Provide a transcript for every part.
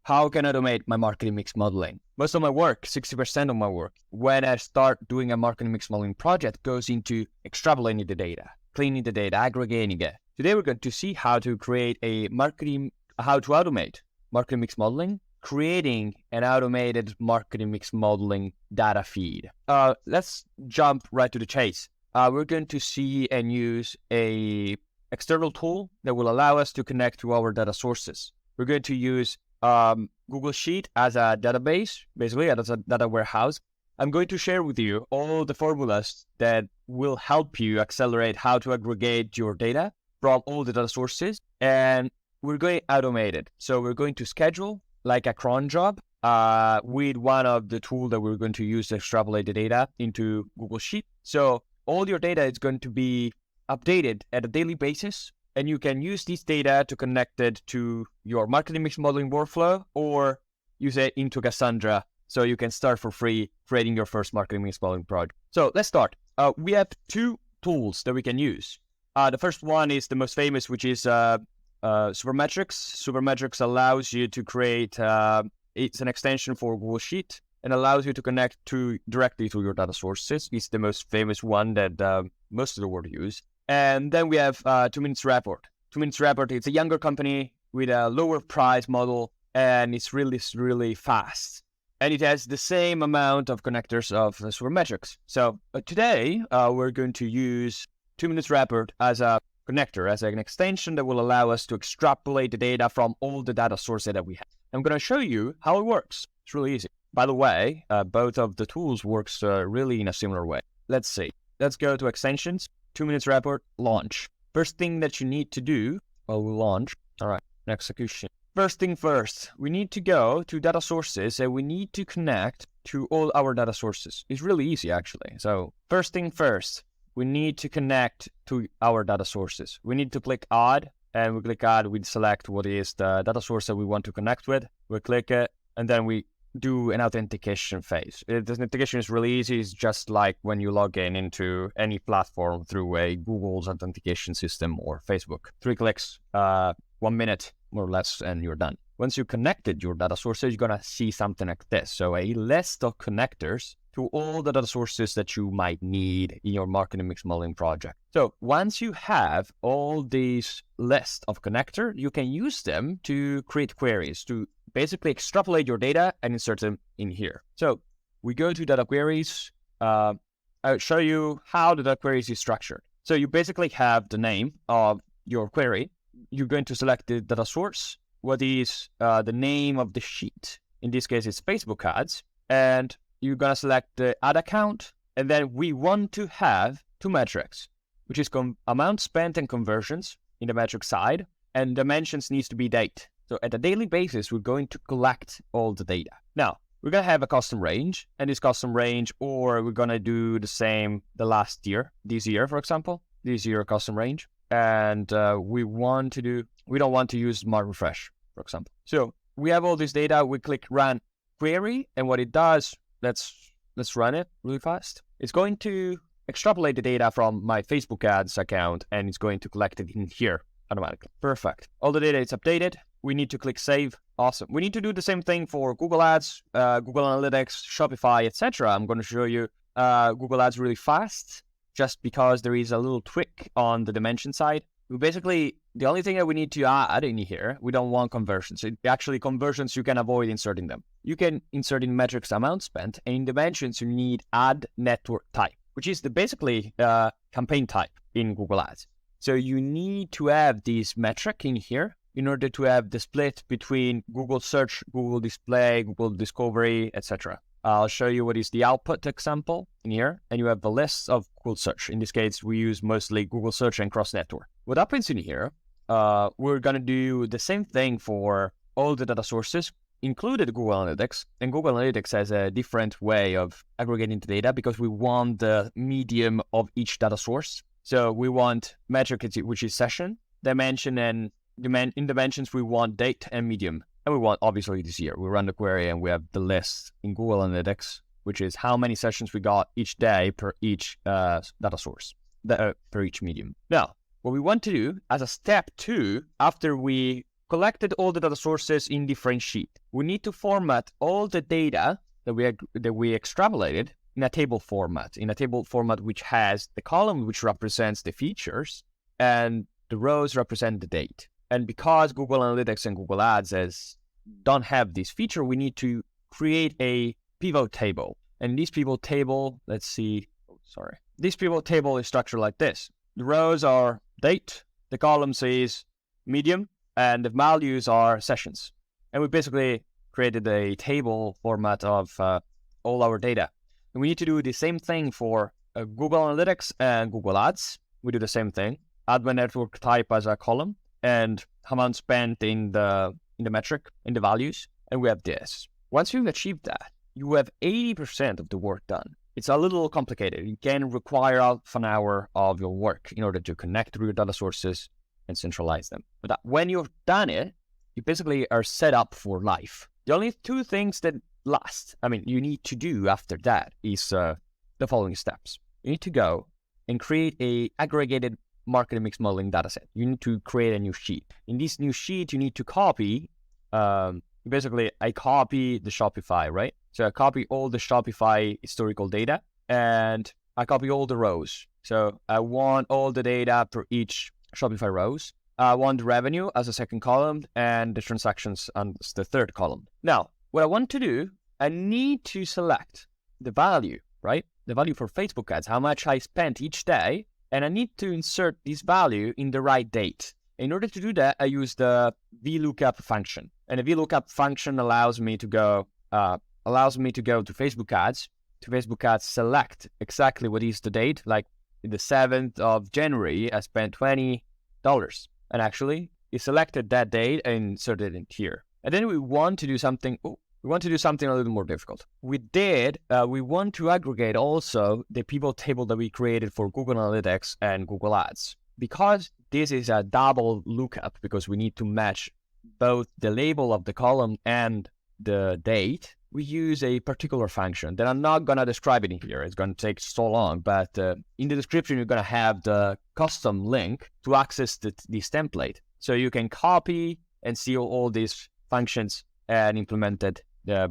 how can I automate my marketing mix modeling? Most of my work, 60% of my work, when I start doing a marketing mix modeling project, goes into extrapolating the data, cleaning the data, aggregating it. Today, we're going to see how to automate marketing mix modeling, creating an automated marketing mix modeling data feed. Let's jump right to the chase. We're going to see and use a external tool that will allow us to connect to our data sources. We're going to use Google Sheet as a database, basically as a data warehouse. I'm going to share with you all the formulas that will help you accelerate how to aggregate your data from all the data sources, and we're going to automate it. So we're going to schedule like a cron job with one of the tools that we're going to use to extrapolate the data into Google Sheet. So all your data is going to be updated at a daily basis, and you can use this data to connect it to your marketing mix modeling workflow or use it into Cassandra so you can start for free creating your first marketing mix modeling project. So let's start. We have two tools that we can use. The first one is the most famous, which is Supermetrics. Supermetrics allows you to create, it's an extension for Google Sheet and allows you to connect directly to your data sources. It's the most famous one that most of the world use. And then we have 2MinutesReport. 2MinutesReport, it's a younger company with a lower price model, and it's really fast. And it has the same amount of connectors of Supermetrics. So today, we're going to use 2MinutesReport as a connector, as an extension that will allow us to extrapolate the data from all the data sources that we have. I'm going to show you how it works. It's really easy. By the way, both of the tools works really in a similar way. Let's see. Let's go to extensions. 2MinutesReport, launch. First thing that you need to do, we'll launch. All right, execution. First thing first, we need to go to data sources and we need to connect to all our data sources. It's really easy, actually. So first thing first, we need to connect to our data sources. We need to click add, and we click add, we select what is the data source that we want to connect with. We click it, and then we do an authentication phase. The authentication is really easy. It's just like when you log in into any platform through a Google's authentication system or Facebook. 3 clicks, 1 minute, more or less, and you're done. Once you connected your data sources, you're going to see something like this. So a list of connectors to all the data sources that you might need in your marketing mix modeling project. So once you have all these list of connectors, you can use them to create queries, to basically extrapolate your data and insert them in here. So we go to data queries. I'll show you how the data queries is structured. So you basically have the name of your query. You're going to select the data source. What is the name of the sheet? In this case, it's Facebook ads. And you're going to select the ad account. And then we want to have two metrics, which is amount spent and conversions in the metric side. And dimensions needs to be date. So at a daily basis, we're going to collect all the data. Now, we're going to have a custom range. And this custom range, or we're going to do the same the last year, this year, for example, this year custom range. And we don't want to use smart refresh, for example. So we have all this data. We click run query, and what it does, let's run it really fast. It's going to extrapolate the data from my Facebook ads account, and it's going to collect it in here automatically. Perfect. All the data is updated. We need to click save. Awesome. We need to do the same thing for Google Ads, Google Analytics, Shopify, etc. I'm going to show you Google Ads really fast, just because there is a little tweak on the dimension side. The only thing that we need to add in here, we don't want conversions. Actually, conversions, you can avoid inserting them. You can insert in metrics amount spent, and in dimensions, you need add network type, which is basically campaign type in Google Ads. So you need to have this metric in here in order to have the split between Google Search, Google Display, Google Discovery, etc. I'll show you what is the output example in here, and you have the list of Google Search. In this case, we use mostly Google Search and cross-network. What happens in here, we're going to do the same thing for all the data sources, included Google Analytics. And Google Analytics has a different way of aggregating the data because we want the medium of each data source. So we want metric, which is session, dimension, and in dimensions, we want date and medium. And we want, obviously, this year. We run the query and we have the list in Google Analytics, which is how many sessions we got each day per each data source, per each medium. Now, what we want to do as a step 2, after we collected all the data sources in different sheet. We need to format all the data that we extrapolated in a table format, which has the column which represents the features and the rows represent the date. And because Google Analytics and Google Ads don't have this feature, we need to create a pivot table. And this pivot table, this pivot table is structured like this. The rows are date, the columns is medium, and the values are sessions. And we basically created a table format of all our data. And we need to do the same thing for Google Analytics and Google Ads. We do the same thing. Add my network type as a column and amount spent in the metric, in the values, and we have this. Once you've achieved that, you have 80% of the work done. It's a little complicated. It can require half an hour of your work in order to connect through your data sources and centralize them. But when you've done it, you basically are set up for life. The only two things that you need to do after that is the following steps. You need to go and create a aggregated marketing mix modeling dataset. You need to create a new sheet. In this new sheet, you need to copy, I copy the Shopify, right? So I copy all the Shopify historical data and I copy all the rows. So I want all the data for each Shopify rows. I want the revenue as a second column and the transactions as the third column. Now, what I want to do, I need to select the value, right? The value for Facebook ads, how much I spent each day, and I need to insert this value in the right date. In order to do that, I use the VLOOKUP function. And the VLOOKUP function allows me to go to Facebook ads. To Facebook ads, select exactly what is the date. Like the 7th of January, I spent $20. And actually, it selected that date and inserted it here. And then we want to do something. We want to do something a little more difficult. We want to aggregate also the pivot table that we created for Google Analytics and Google Ads. Because this is a double lookup, because we need to match both the label of the column and the date, we use a particular function that I'm not going to describe it in here. It's going to take so long, but in the description, you're going to have the custom link to access this template. So you can copy and see all these functions and implement it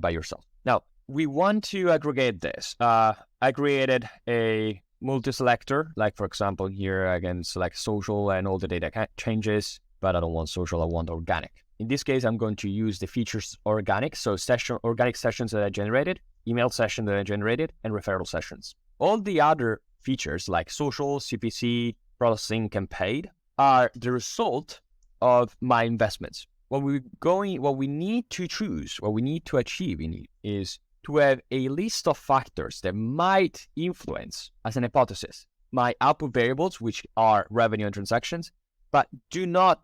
by yourself. Now, we want to aggregate this. I created a multi-selector, like for example, here I can select social and all the data changes, but I don't want social, I want organic. In this case, I'm going to use the features organic, so organic sessions that I generated, email session that I generated, and referral sessions. All the other features like social, CPC, processing, and paid are the result of my investments. What we need to choose, what we need to achieve is to have a list of factors that might influence, as an hypothesis, my output variables, which are revenue and transactions, but do not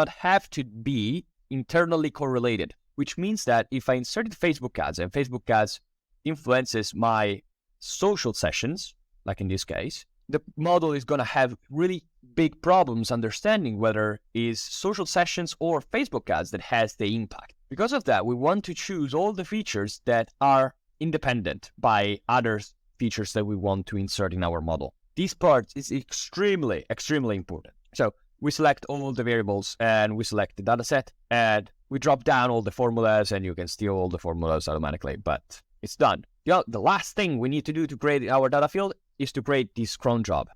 have to be internally correlated, which means that if I inserted Facebook ads and Facebook ads influences my social sessions, like in this case, the model is going to have really big problems understanding whether it's social sessions or Facebook ads that has the impact. Because of that, we want to choose all the features that are independent by other features that we want to insert in our model. This part is extremely, extremely important. So we select all the variables and we select the dataset and we drop down all the formulas and you can steal all the formulas automatically, but it's done. The last thing we need to do to create our data field is to create this cron job.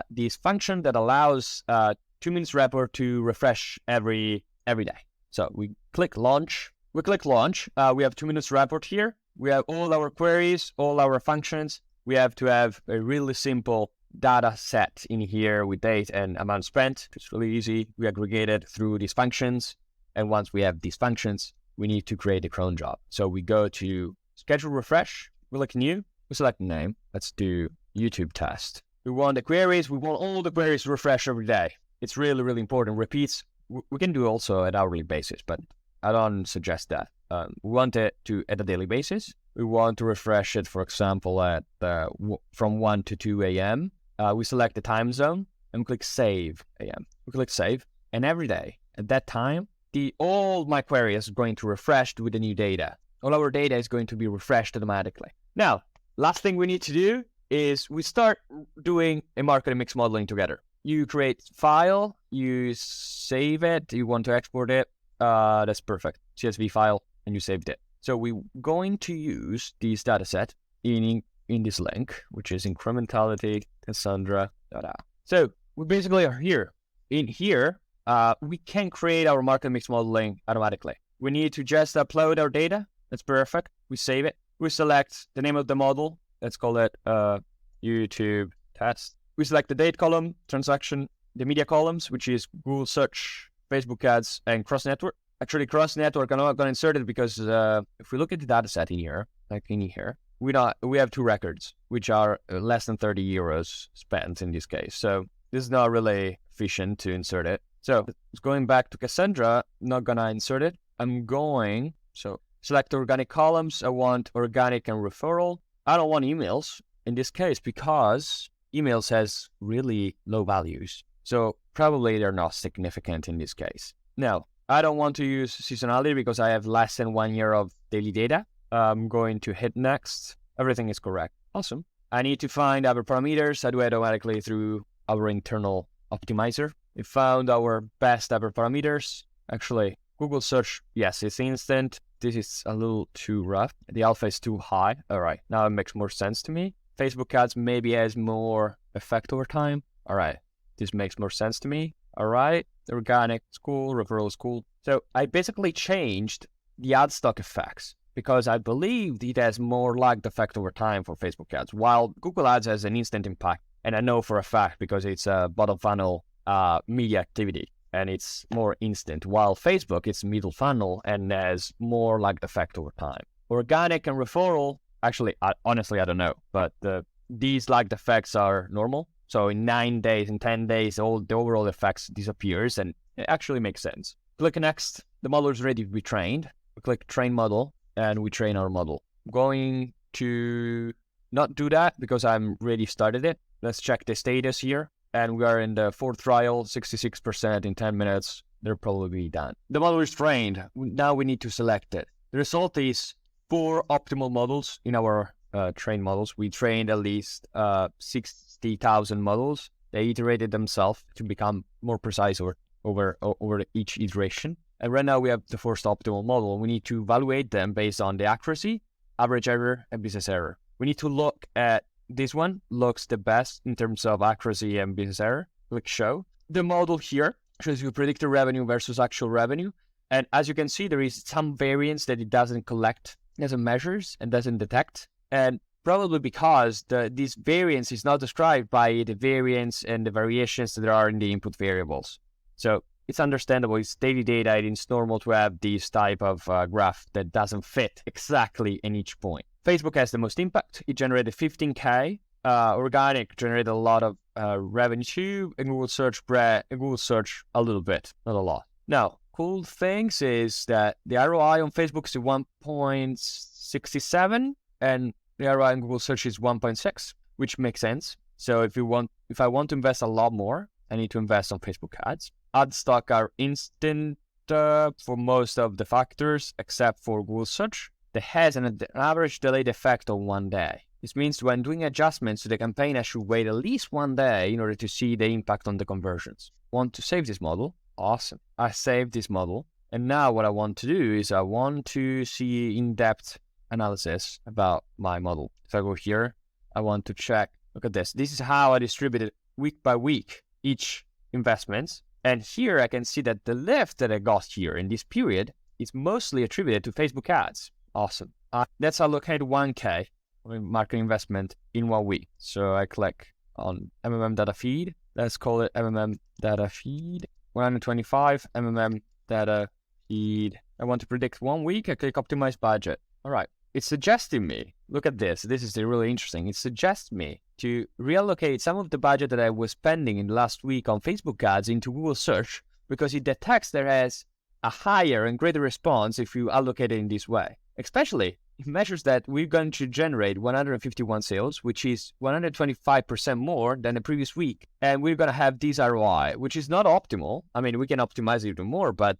This function that allows 2MinutesReport to refresh every day. So we click launch. We have 2MinutesReport here. We have all our queries, all our functions. We have to have a really simple data set in here with date and amount spent. It's really easy. We aggregate it through these functions. And once we have these functions, we need to create a cron job. So we go to schedule refresh. We look new. We select name. Let's do YouTube test. We want the queries. We want all the queries to refresh every day. It's really, really important. Repeats. We can do also at hourly basis, but I don't suggest that. We want it to at a daily basis. We want to refresh it, for example, at from 1 to 2 a.m. We select the time zone and click Save a.m. We click Save, and every day at that time, all my queries are going to refresh with the new data. All our data is going to be refreshed automatically. Now, last thing we need to do is we start doing a marketing mix modeling together. you create file, you save it, you want to export it. That's perfect. CSV file, and you saved it. So we're going to use this dataset in this link, which is incrementality, Cassandra, data. So we basically are here. In here, we can create our market mix modeling automatically. We need to just upload our data. That's perfect. We save it. We select the name of the model. Let's call it YouTube test. We select the date column, transaction, the media columns, which is Google search, Facebook ads, and cross-network. Actually, cross-network, I'm not going to insert it because if we look at the data set in here, like in here, we have 2 records, which are less than 30 euros spent in this case. So this is not really efficient to insert it. So going back to Cassandra, not going to insert it. I'm going, so select organic columns. I want organic and referral. I don't want emails in this case because emails has really low values. So probably they're not significant in this case. Now, I don't want to use seasonality because I have less than 1 year of daily data. I'm going to hit next. Everything is correct. Awesome. I need to find our parameters. I do it automatically through our internal optimizer. We found our best ever parameters. Actually, Google search, yes, it's instant. This is a little too rough. The alpha is too high. All right, now it makes more sense to me. Facebook ads maybe has more effect over time. All right, this makes more sense to me. All right, organic is cool, referral is cool. So I basically changed the adstock effects because I believe it has more lagged effect over time for Facebook ads, while Google ads has an instant impact. And I know for a fact because it's a bottom funnel media activity and it's more instant, while Facebook, it's middle funnel and has more lagged effect over time. Organic and referral, actually, honestly, I don't know, but these lagged effects are normal. So in 9 days, in 10 days, all the overall effects disappears and it actually makes sense. Click next. The model is ready to be trained. We click train model and we train our model. I'm going to not do that because I'm already started it. Let's check the status here. And we are in the 4th trial, 66% in 10 minutes. They're probably done. The model is trained. Now we need to select it. The result is 4 optimal models in our trained models. We trained at least 60,000 models. They iterated themselves to become more precise over each iteration. And right now we have the first optimal model. We need to evaluate them based on the accuracy, average error, and business error. We need to look at this one, looks the best in terms of accuracy and business error. Click show. The model here shows you predicted revenue versus actual revenue. And as you can see, there is some variance that it doesn't collect, doesn't measures, and doesn't detect. And probably because this variance is not described by the variance and the variations that there are in the input variables. So it's understandable. It's daily data. It's normal to have this type of graph that doesn't fit exactly in each point. Facebook has the most impact. It generated 15K. Organic generated a lot of revenue too. And Google Search a little bit, not a lot. Now, cool things is that the ROI on Facebook is 1.67 and the ROI on Google Search is 1.6, which makes sense. So if I want to invest a lot more, I need to invest on Facebook ads. Adstock are instant for most of the factors except for Google Search. That has an average delayed effect of 1 day. This means when doing adjustments to the campaign, I should wait at least 1 day in order to see the impact on the conversions. Want to save this model? Awesome. I saved this model. And now what I want to do is I want to see in-depth analysis about my model. So I go here. I want to check. Look at this. This is how I distributed week by week each investments. And here I can see that the lift that I got here in this period is mostly attributed to Facebook ads. Awesome. Let's allocate 1K market investment in 1 week. So I click on MMM data feed. Let's call it MMM data feed. 125 MMM data feed. I want to predict 1 week. I click optimize budget. All right. It's suggesting me, look at this. This is really interesting. It suggests me to reallocate some of the budget that I was spending in the last week on Facebook ads into Google Search because it detects there has a higher and greater response if you allocate it in this way. Especially, it measures that we're going to generate 151 sales, which is 125% more than the previous week. And we're going to have this ROI, which is not optimal. I mean, we can optimize it even more, but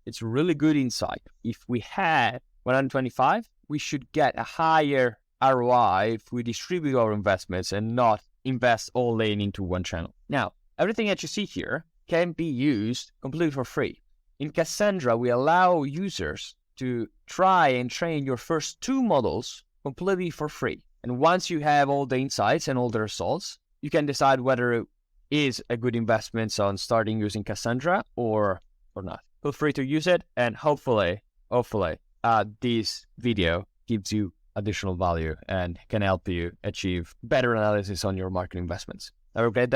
it's really good insight. If we had 125, we should get a higher ROI if we distribute our investments and not invest all in into one channel. Now, everything that you see here can be used completely for free. In Cassandra, we allow users to try and train your first 2 models completely for free. And once you have all the insights and all the results, you can decide whether it is a good investment on starting using Cassandra or not. Feel free to use it, and hopefully, this video gives you additional value and can help you achieve better analysis on your market investments. Have a great day.